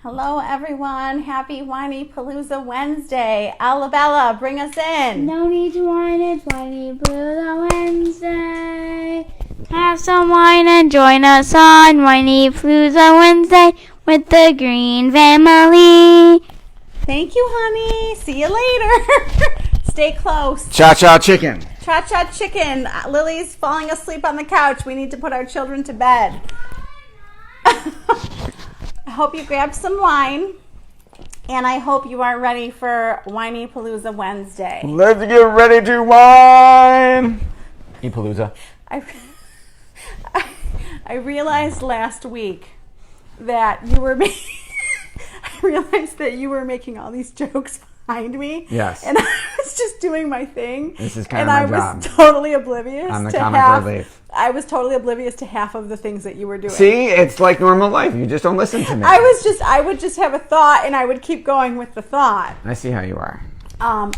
Hello, everyone. Happy Whiny Palooza Wednesday. Alabella, bring us in. No need to whine, it's Whiny Palooza Wednesday. Have some wine and join us on Whiny Palooza Wednesday with the Green family. Thank you, honey. See you later. Stay close. Cha-cha chicken. Cha-cha chicken. Lily's falling asleep on the couch. We need to put our children to bed. I hope you grabbed some wine, and I hope you are ready for Whiny Palooza Wednesday. Let's get ready to wine. Eat Palooza. I realized last week that you were making all these jokes behind me. Yes. And I was just doing my thing. This is kind and of my I job. was totally oblivious I'm the to comic half. relief. I was totally oblivious to half of the things that you were doing. See, it's like normal life. You just don't listen to me. I would just have a thought, and I would keep going with the thought. I see how you are.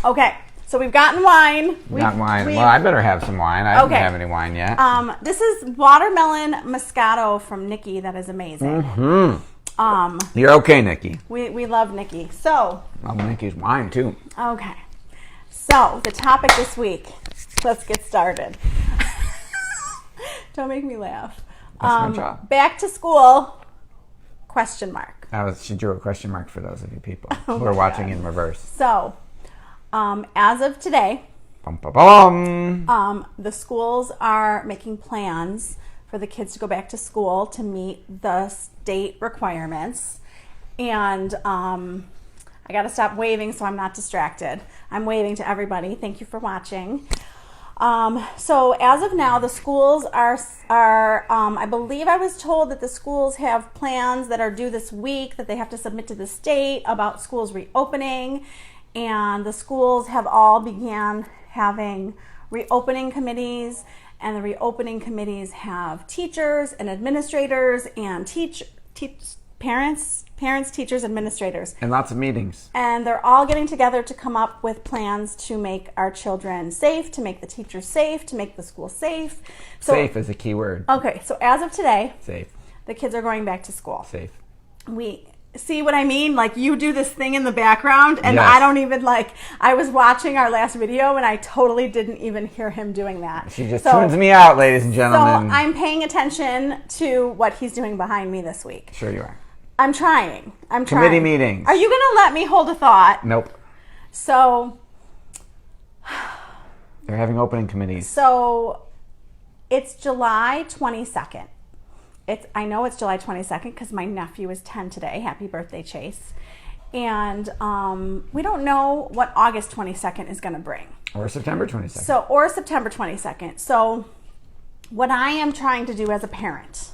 Okay. So we've gotten wine. Not wine. Well, I better have some wine. I don't have any wine yet. This is watermelon Moscato from Nikki. That is amazing. Mm-hmm. You're okay, Nikki. We love Nikki. So. Well, Nikki's wine, too. Okay. So, the topic this week. Let's get started. Don't make me laugh. That's my job. Back to school, question mark. She drew a question mark for those of you people who are watching in reverse. So, as of today, the schools are making plans for the kids to go back to school to meet the state requirements. And I got to stop waving so I'm not distracted. I'm waving to everybody. Thank you for watching. So as of now, the schools are I believe I was told that the schools have plans that are due this week that they have to submit to the state about schools reopening. And the schools have all began having reopening committees, and the reopening committees have teachers and administrators and parents, teachers, administrators. And lots of meetings. And they're all getting together to come up with plans to make our children safe, to make the teachers safe, to make the school safe. So, safe is a key word. Okay, so as of today, safe. The kids are going back to school. Safe. We see what I mean? Like, you do this thing in the background, and yes. I don't even, I was watching our last video, and I totally didn't even hear him doing that. She just tunes me out, ladies and gentlemen. So I'm paying attention to what he's doing behind me this week. Sure you are. I'm trying. Committee meetings. Are you going to let me hold a thought? Nope. So. They're having opening committees. So, it's July 22nd. I know it's July 22nd because my nephew is 10 today. Happy birthday, Chase. And we don't know what August 22nd is going to bring. Or September 22nd. Or September 22nd. So, what I am trying to do as a parent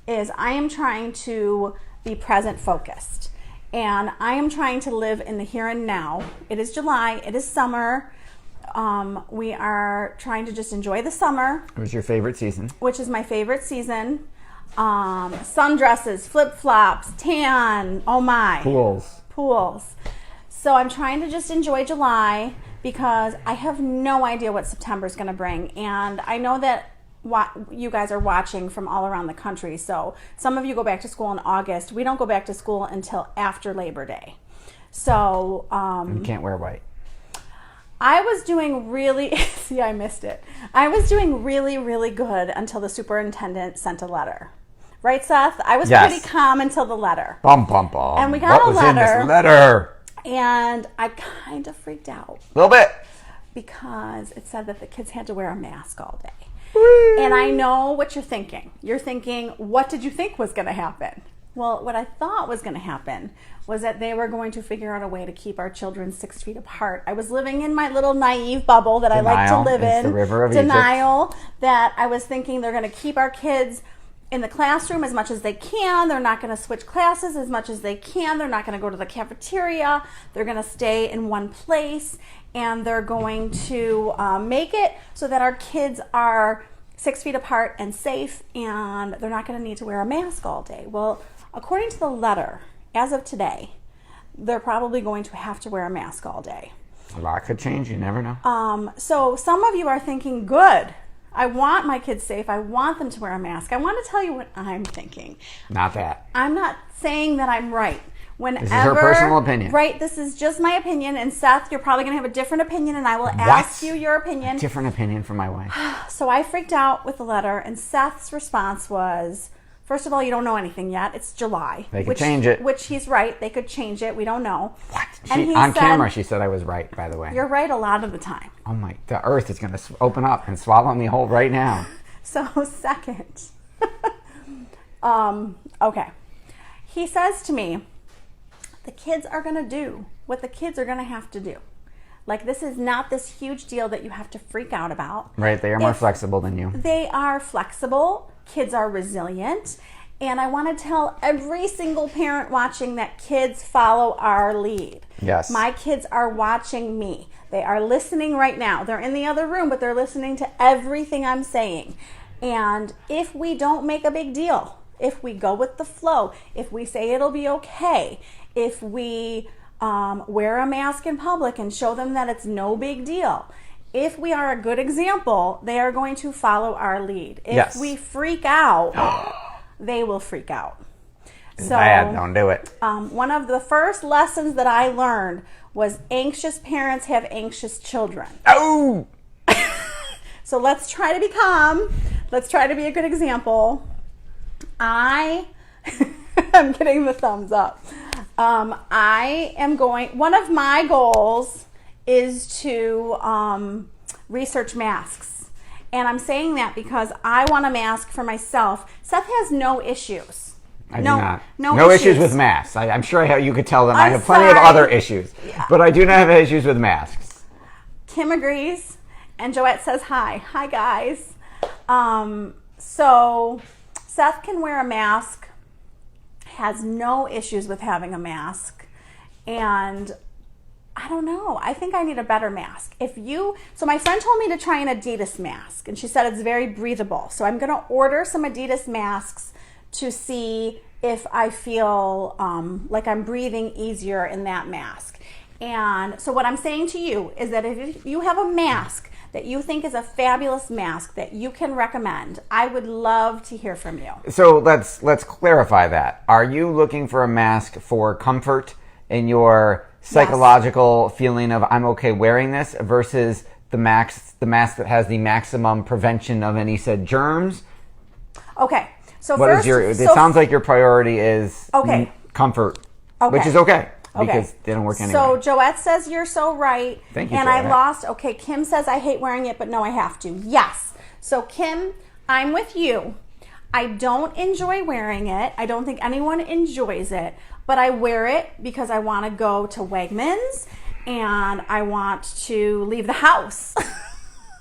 is I am trying to be present focused. And I am trying to live in the here and now. It is July. It is summer. We are trying to just enjoy the summer. It was your favorite season. Which is my favorite season. Sundresses, flip-flops, tan, oh my. Pools. So I'm trying to just enjoy July because I have no idea what September is going to bring. And I know that you guys are watching from all around the country. So some of you go back to school in August. We don't go back to school until after Labor Day. So you can't wear white. I was doing really, see, I missed it. I was doing really, really good until the superintendent sent a letter. Right, Seth? I was pretty calm until the letter. Bum, bum, bum. And we got a letter. What was in this letter? And I kind of freaked out. A little bit. Because it said that the kids had to wear a mask all day. Whee! And I know what you're thinking. You're thinking, what did you think was going to happen? Well, what I thought was going to happen was that they were going to figure out a way to keep our children 6 feet apart. I was living in my little naive bubble that I like to live in. The river of Denial. That I was thinking they're going to keep our kids in the classroom as much as they can. They're not going to switch classes as much as they can. They're not going to go to the cafeteria. They're going to stay in one place. And they're going to make it so that our kids are 6 feet apart and safe. And they're not going to need to wear a mask all day. Well, according to the letter, as of today, they're probably going to have to wear a mask all day. A lot could change. You never know. So some of you are thinking, good. I want my kids safe. I want them to wear a mask. I want to tell you what I'm thinking. Not that. I'm not saying that I'm right. Whenever, This is her personal opinion. Right, this is just my opinion. And Seth, you're probably going to have a different opinion, and I will ask you your opinion. Different opinion from my wife. So I freaked out with the letter, and Seth's response was, first of all, you don't know anything yet. It's July. They could change it. Which he's right. They could change it. We don't know. What? And he on said, camera, she said I was right, by the way. You're right a lot of the time. Oh my, the earth is going to open up and swallow me whole right now. So second, okay. He says to me, the kids are going to do what the kids are going to have to do. Like, this is not this huge deal that you have to freak out about. Right, they are more flexible than you. They are flexible. Kids are resilient. And I want to tell every single parent watching that kids follow our lead. Yes. My kids are watching me. They are listening right now. They're in the other room, but they're listening to everything I'm saying. And if we don't make a big deal, if we go with the flow, if we say it'll be okay, if we wear a mask in public and show them that it's no big deal, if we are a good example, they are going to follow our lead. If we freak out, they will freak out. It's bad, don't do it. One of the first lessons that I learned was anxious parents have anxious children. Oh! So let's try to be calm. Let's try to be a good example. I'm getting the thumbs up. One of my goals is to research masks. And I'm saying that because I want a mask for myself. Seth has no issues. I do not. No issues with masks. I'm sure you could tell them I I'm have plenty of sorry. other issues. Yeah. But I do not have issues with masks. Kim agrees. And Joette says hi. Hi, guys. So Seth can wear a mask, has no issues with having a mask, and I don't know. I think I need a better mask. So my friend told me to try an Adidas mask, and she said it's very breathable. So I'm going to order some Adidas masks to see if I feel like I'm breathing easier in that mask. And so what I'm saying to you is that if you have a mask that you think is a fabulous mask that you can recommend, I would love to hear from you. So let's clarify that. Are you looking for a mask for comfort in your psychological feeling of I'm okay wearing this versus the mask that has the maximum prevention of any said germs? Okay. So it sounds like your priority is comfort, which is okay. Because they don't work anyway. So Joette says you're so right. Thank you, And Joette. I lost. Okay, Kim says I hate wearing it, but no, I have to. Yes. So Kim, I'm with you. I don't enjoy wearing it. I don't think anyone enjoys it, but I wear it because I want to go to Wegmans and I want to leave the house.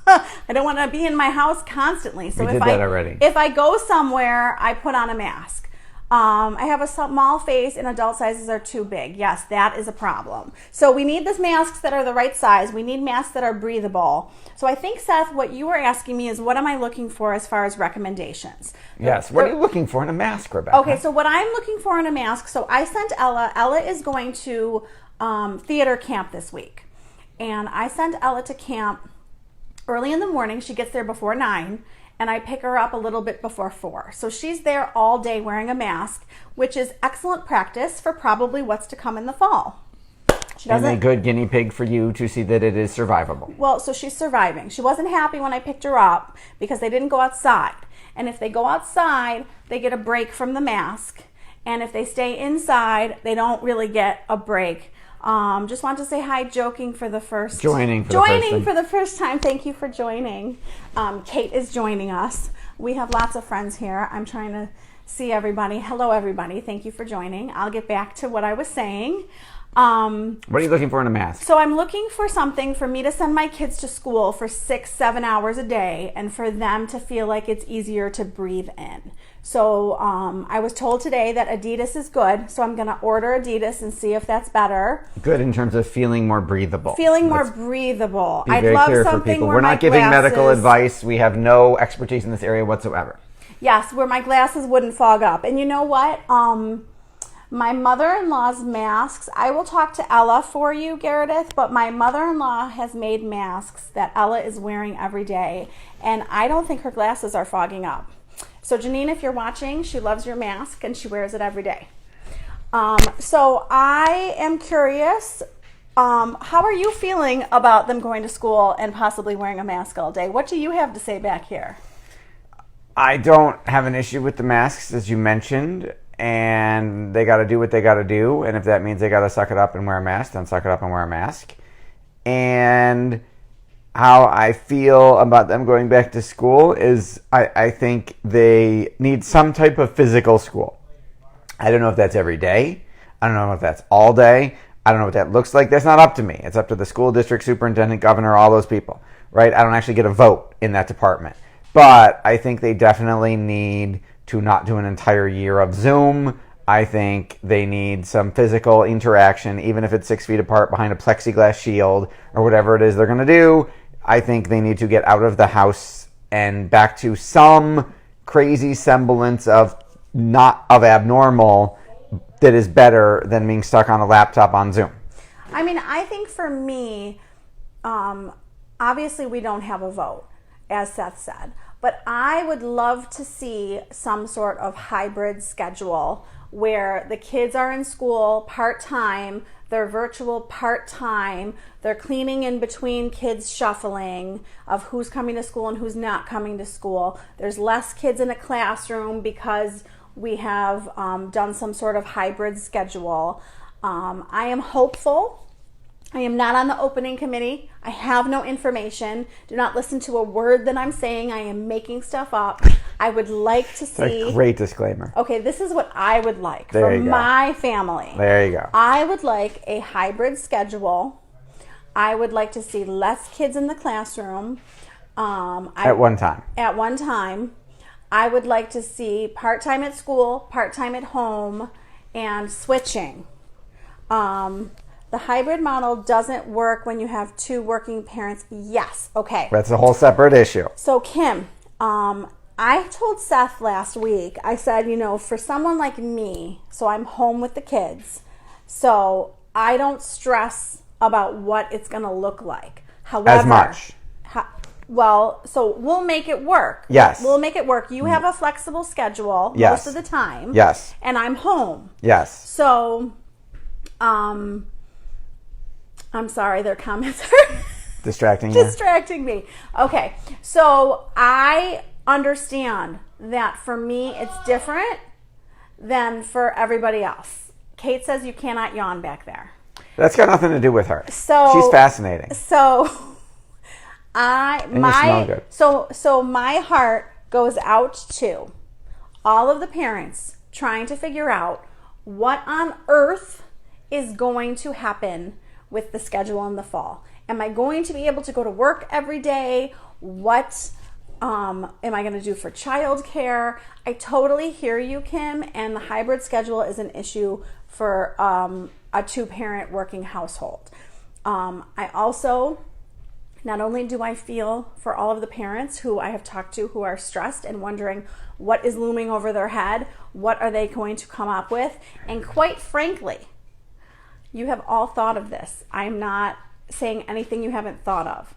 I don't want to be in my house constantly. So we did that already. If I go somewhere, I put on a mask. I have a small face and adult sizes are too big. Yes, that is a problem. So we need these masks that are the right size. We need masks that are breathable. So I think, Seth, what you were asking me is what am I looking for as far as recommendations? Yes. What are you looking for in a mask, Rebecca? Okay, so what I'm looking for in a mask, so I sent Ella. Ella is going to theater camp this week. And I sent Ella to camp early in the morning. She gets there before 9. And I pick her up a little bit before 4. So she's there all day wearing a mask, which is excellent practice for probably what's to come in the fall. And a good guinea pig for you to see that it is survivable. Well, so she's surviving. She wasn't happy when I picked her up because they didn't go outside. And if they go outside, they get a break from the mask. And if they stay inside, they don't really get a break. Just want to say hi, joining for the first time. Thank you for joining. Kate is joining us. We have lots of friends here. I'm trying to see everybody. Hello, everybody. Thank you for joining. I'll get back to what I was saying. What are you looking for in a mask? So I'm looking for something for me to send my kids to school for 6-7 hours a day and for them to feel like it's easier to breathe in. So I was told today that Adidas is good, so I'm going to order Adidas and see if that's better. Good in terms of feeling more breathable. Breathable. Be very clear for people. We're not giving medical advice. We have no expertise in this area whatsoever. Yes, where my glasses wouldn't fog up. And you know what? My mother-in-law's masks, I will talk to Ella for you, Gareth, but my mother-in-law has made masks that Ella is wearing every day, and I don't think her glasses are fogging up. So Janine, if you're watching, she loves your mask and she wears it every day. So I am curious, how are you feeling about them going to school and possibly wearing a mask all day? What do you have to say back here? I don't have an issue with the masks, as you mentioned, and they got to do what they got to do. And if that means they got to suck it up and wear a mask, then suck it up and wear a mask. And how I feel about them going back to school is I think they need some type of physical school. I don't know if that's every day. I don't know if that's all day. I don't know what that looks like. That's not up to me. It's up to the school district superintendent, governor, all those people, right? I don't actually get a vote in that department. But I think they definitely need to not do an entire year of Zoom. I think they need some physical interaction, even if it's 6 feet apart behind a plexiglass shield or whatever it is they're going to do. I think they need to get out of the house and back to some crazy semblance of not of abnormal that is better than being stuck on a laptop on Zoom. I mean, I think for me, obviously we don't have a vote, as Seth said, but I would love to see some sort of hybrid schedule where the kids are in school part-time, they're virtual part-time, they're cleaning in between kids shuffling of who's coming to school and who's not coming to school. There's less kids in a classroom because we have done some sort of hybrid schedule. I am hopeful. I am not on the opening committee. I have no information. Do not listen to a word that I'm saying. I am making stuff up. I would like to see... A great disclaimer. Okay, this is what I would like There for you go. my family. There you go. I would like a hybrid schedule. I would like to see less kids in the classroom. At one time. At one time. I would like to see part-time at school, part-time at home, and switching. The hybrid model doesn't work when you have two working parents. Yes, okay. That's a whole separate issue. So Kim, I told Seth last week, I said, for someone like me, so I'm home with the kids, so I don't stress about what it's going to look like. However, As much. So we'll make it work. Yes. We'll make it work. You have a flexible schedule Yes. most of the time. Yes. And I'm home. Yes. So, I'm sorry, their comments are Distracting you. distracting me. Okay, so I understand that for me it's different than for everybody else. Kate says you cannot yawn back there. That's got nothing to do with her. So She's fascinating. So you smell good. So my heart goes out to all of the parents trying to figure out what on earth is going to happen with the schedule in the fall. Am I going to be able to go to work every day? What am I going to do for childcare? I totally hear you, Kim, and the hybrid schedule is an issue for a two-parent working household. I also, not only do I feel for all of the parents who I have talked to who are stressed and wondering what is looming over their head, what are they going to come up with, and quite frankly, you have all thought of this. I'm not saying anything you haven't thought of.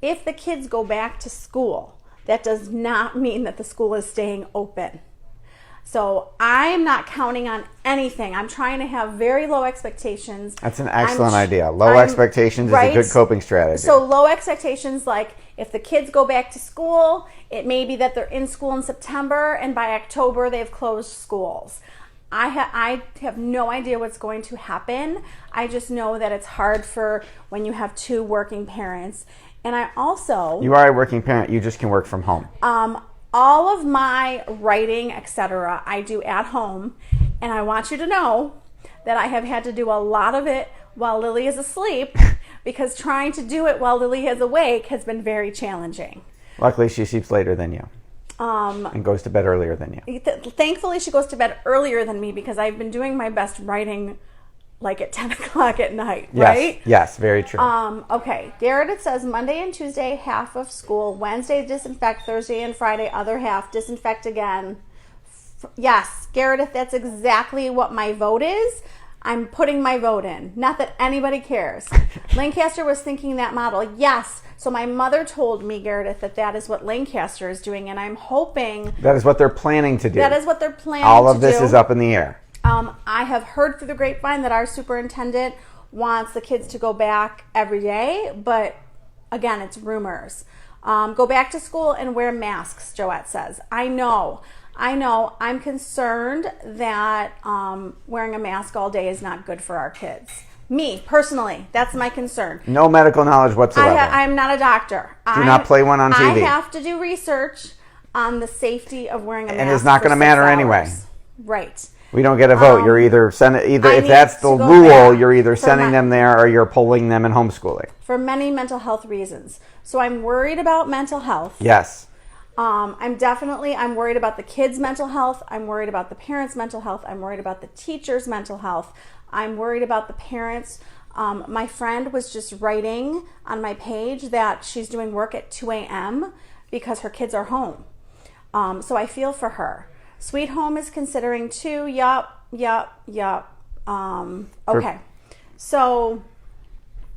If the kids go back to school, that does not mean that the school is staying open. So I'm not counting on anything. I'm trying to have very low expectations. That's an excellent idea. Low expectations is a good coping strategy. So low expectations, like if the kids go back to school, it may be that they're in school in September and by October they've closed schools. I have no idea what's going to happen. I just know that it's hard for when you have two working parents. And I also... You are a working parent. You just can work from home. All of my writing, etc., I do at home. And I want you to know that I have had to do a lot of it while Lily is asleep because trying to do it while Lily is awake has been very challenging. Luckily, she sleeps later than you. And goes to bed earlier than you. Thankfully, she goes to bed earlier than me because I've been doing my best writing like at 10 o'clock at night, Yes. right? Yes, very true. Okay. Garrett, it says Monday and Tuesday, half of school. Wednesday, disinfect. Thursday and Friday, other half. Disinfect again. Yes, Garrett, that's exactly what my vote is. I'm putting my vote in. Not that anybody cares. Lancaster was thinking that model. Yes. So my mother told me, Garrett, that is what Lancaster is doing, and I'm hoping that is what they're planning to do. That is what they're planning to do. All of this is up in the air. I have heard through the grapevine that our superintendent wants the kids to go back every day, but again, it's rumors. Go back to school and wear masks, Joette says. I know. I'm concerned that wearing a mask all day is not good for our kids. Me, personally, that's my concern. No medical knowledge whatsoever. I'm not a doctor. Do not play one on TV. I have to do research on the safety of wearing a mask. And it's not going to matter anyway. Right. We don't get a vote. You're either if that's the rule, you're either sending them there or you're pulling them and homeschooling. For many mental health reasons. So I'm worried about mental health. Yes. I'm worried about the kids' mental health. I'm worried about the parents' mental health. I'm worried about the teachers' mental health. I'm worried about the parents. My friend was just writing on my page that she's doing work at 2 a.m. because her kids are home. So I feel for her. Sweet Home is considering too. Yup. Okay. So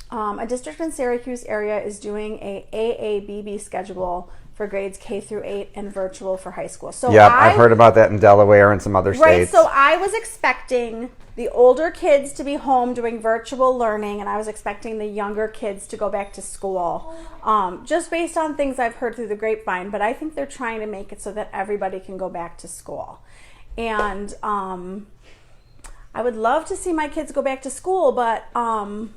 a district in Syracuse area is doing a AABB schedule for grades K through 8 and virtual for high school. So I've heard about that in Delaware and some other states. Right, so I was expecting the older kids to be home doing virtual learning, and I was expecting the younger kids to go back to school, just based on things I've heard through the grapevine. But I think they're trying to make it so that everybody can go back to school. And I would love to see my kids go back to school, but I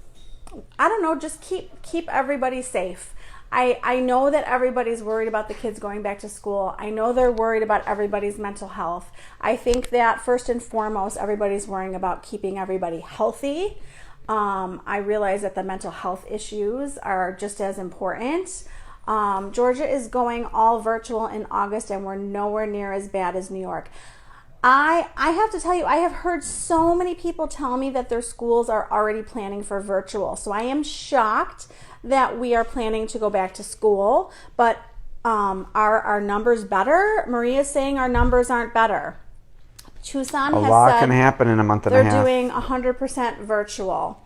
don't know, just keep everybody safe. I know that everybody's worried about the kids going back to school. I know they're worried about everybody's mental health. I think that first and foremost, everybody's worrying about keeping everybody healthy. I realize that the mental health issues are just as important. Georgia is going all virtual in August, and we're nowhere near as bad as New York. I have to tell you, I have heard so many people tell me that their schools are already planning for virtual. So I am shocked that we are planning to go back to school. But are our numbers better? Maria's saying our numbers aren't better. Tucson has said a lot can happen in a month and a half. They're doing 100% virtual.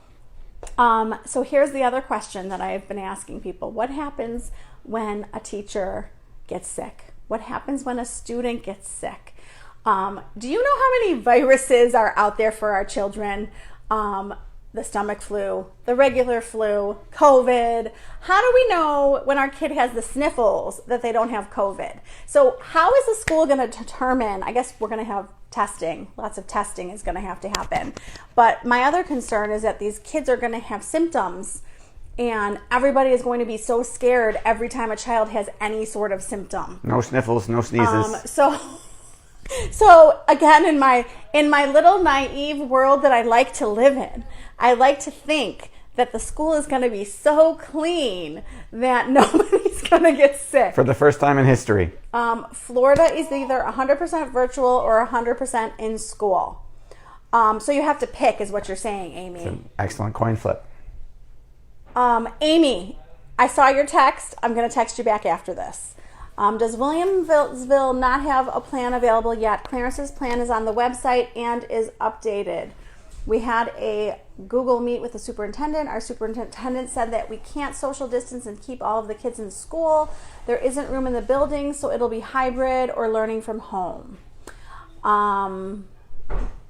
So here's the other question that I've been asking people. What happens when a teacher gets sick? What happens when a student gets sick? Do you know how many viruses are out there for our children? The stomach flu, the regular flu, COVID. How do we know when our kid has the sniffles that they don't have COVID? So how is the school going to determine? I guess we're going to have testing. Lots of testing is going to have to happen. But my other concern is that these kids are going to have symptoms, and everybody is going to be so scared every time a child has any sort of symptom. No sniffles, no sneezes. So again, in my little naive world that I like to live in, I like to think that the school is going to be so clean that nobody's going to get sick. For the first time in history. Florida is either 100% virtual or 100% in school. So you have to pick, is what you're saying, Amy. It's an excellent coin flip. Amy, I saw your text. I'm going to text you back after this. Does Williamsville not have a plan available yet? Clarence's plan is on the website and is updated. We had a Google Meet with the superintendent. Our superintendent said that we can't social distance and keep all of the kids in school. There isn't room in the building, so it'll be hybrid or learning from home.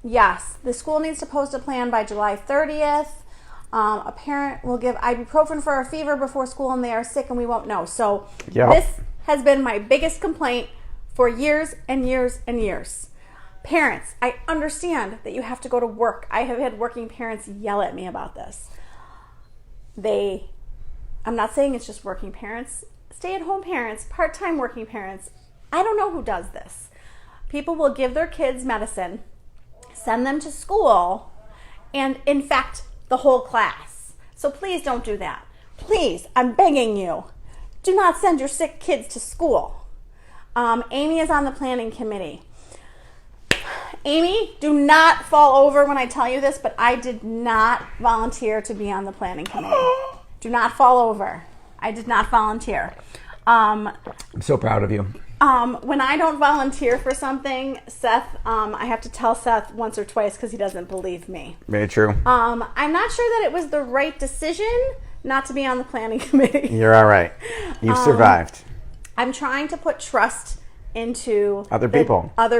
Yes, the school needs to post a plan by July 30th. A parent will give ibuprofen for a fever before school and they are sick and we won't know. So This has been my biggest complaint for years and years and years. Parents, I understand that you have to go to work. I have had working parents yell at me about this. I'm not saying it's just working parents, stay-at-home parents, part-time working parents. I don't know who does this. People will give their kids medicine, send them to school, and infect the whole class. So please don't do that. Please, I'm begging you. Do not send your sick kids to school. Amy is on the planning committee. Amy, do not fall over when I tell you this, but I did not volunteer to be on the planning committee. Do not fall over. I did not volunteer. I'm so proud of you. When I don't volunteer for something, Seth, I have to tell Seth once or twice because he doesn't believe me. Very true. I'm not sure that it was the right decision not to be on the planning committee. You're all right. You've survived. I'm trying to put trust into Other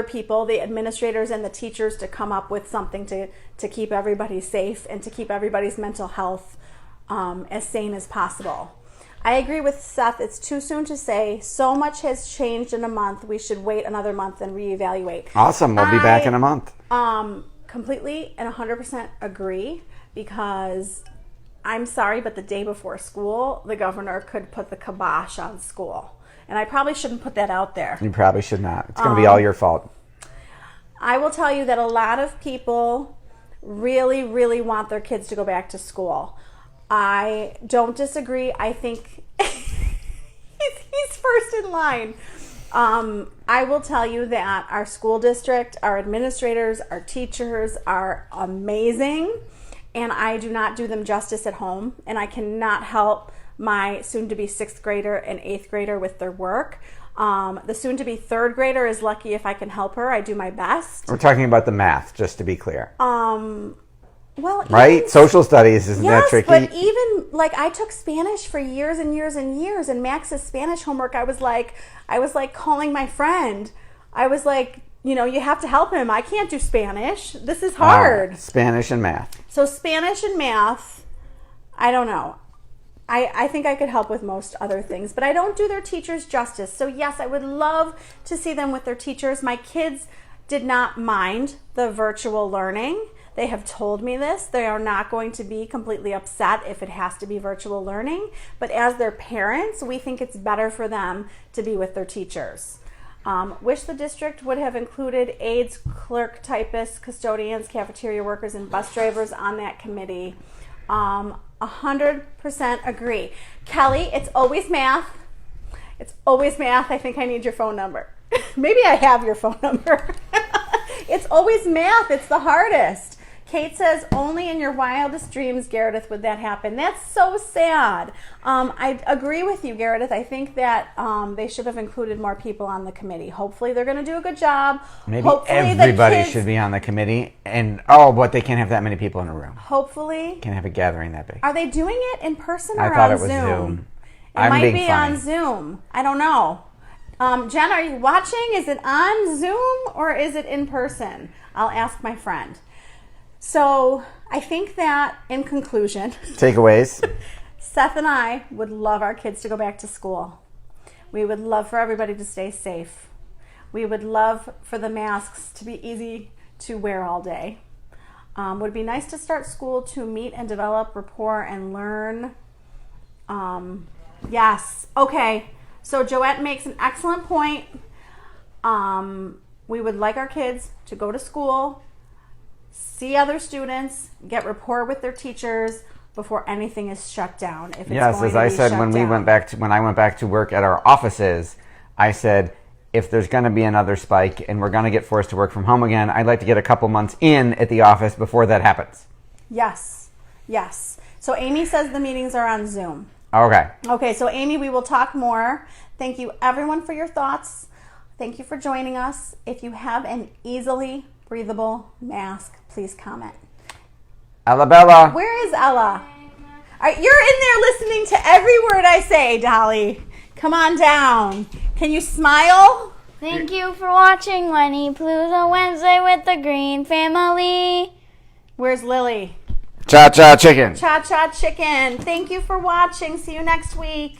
people, the administrators and the teachers, to come up with something to keep everybody safe and to keep everybody's mental health as sane as possible. I agree with Seth. It's too soon to say. So much has changed in a month. We should wait another month and reevaluate. Awesome. We'll be back in a month. Completely and 100% agree, because I'm sorry, but the day before school, the governor could put the kibosh on school. And I probably shouldn't put that out there. You probably should not. It's going to be all your fault. I will tell you that a lot of people really, really want their kids to go back to school. I don't disagree. I think he's first in line. I will tell you that our school district, our administrators, our teachers are amazing, and I do not do them justice at home, and I cannot help my soon-to-be 6th grader and 8th grader with their work. The soon-to-be 3rd grader is lucky if I can help her. I do my best. We're talking about the math, just to be clear. Well, right? Social studies, isn't that tricky? Yes, but even, like, I took Spanish for years and years and years, and Max's Spanish homework, I was like calling my friend. I was like, you have to help him. I can't do Spanish. This is hard. Spanish and math. So Spanish and math, I don't know. I think I could help with most other things, but I don't do their teachers justice. So yes, I would love to see them with their teachers. My kids did not mind the virtual learning. They have told me this. They are not going to be completely upset if it has to be virtual learning. But as their parents, we think it's better for them to be with their teachers. Wish the district would have included aides, clerk, typists, custodians, cafeteria workers, and bus drivers on that committee. 100% agree. Kelly, it's always math. It's always math. I think I need your phone number. Maybe I have your phone number. It's always math. It's the hardest. Kate says, only in your wildest dreams, Gareth, would that happen. That's so sad. I agree with you, Gareth. I think that they should have included more people on the committee. Hopefully they're going to do a good job. Maybe everybody should be on the committee. But they can't have that many people in a room. Hopefully. Can't have a gathering that big. Are they doing it in person or on Zoom? I thought it was Zoom. It might be on Zoom. I don't know. Jen, are you watching? Is it on Zoom or is it in person? I'll ask my friend. So I think that, in conclusion, takeaways. Seth and I would love our kids to go back to school. We would love for everybody to stay safe. We would love for the masks to be easy to wear all day. Would be nice to start school to meet and develop rapport and learn. Yes. Okay. So Joette makes an excellent point. We would like our kids to go to school, see other students, get rapport with their teachers before anything is shut down. If it's yes, as I said when I went back to work at our offices, I said, if there's going to be another spike and we're going to get forced to work from home again, I'd like to get a couple months in at the office before that happens. Yes. Yes. So Amy says the meetings are on Zoom. Okay. Okay, so Amy, we will talk more. Thank you, everyone, for your thoughts. Thank you for joining us. If you have an easily breathable mask, please comment. Ella Bella. Where is Ella? All right, you're in there listening to every word I say, Dolly. Come on down. Can you smile? Thank you for watching Winnie Palooza Wednesday with the Green Family. Where's Lily? Cha-cha chicken. Cha-cha chicken. Thank you for watching. See you next week.